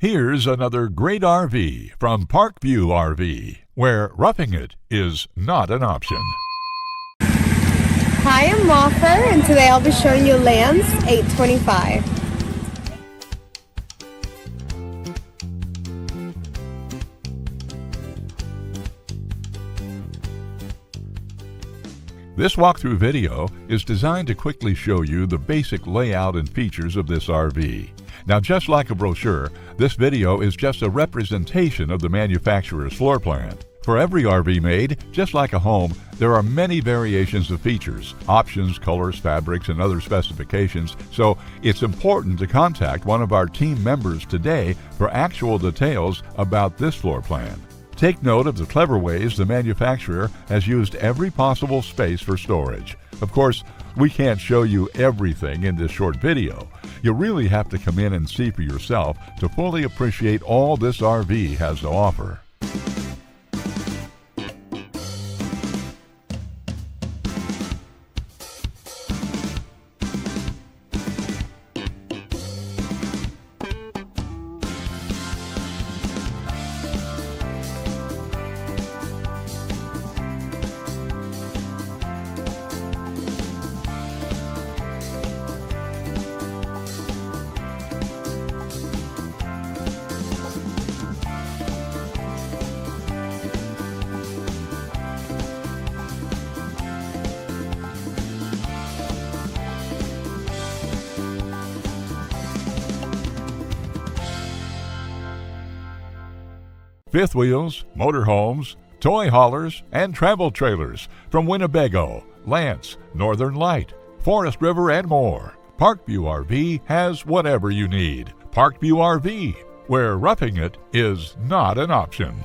Here's another great RV from Parkview RV, where roughing it is not an option. Hi, I'm Martha, and today I'll be showing you Lance 825. This walkthrough video is designed to quickly show you the basic layout and features of this RV. Now, just like a brochure, this video is just a representation of the manufacturer's floor plan. For every RV made, just like a home, there are many variations of features, options, colors, fabrics, and other specifications, so it's important to contact one of our team members today for actual details about this floor plan. Take note of the clever ways the manufacturer has used every possible space for storage. Of course, we can't show you everything in this short video. You really have to come in and see for yourself to fully appreciate all this RV has to offer. Fifth wheels, motorhomes, toy haulers, and travel trailers from Winnebago, Lance, Northern Light, Forest River, and more. Parkview RV has whatever you need. Parkview RV, where roughing it is not an option.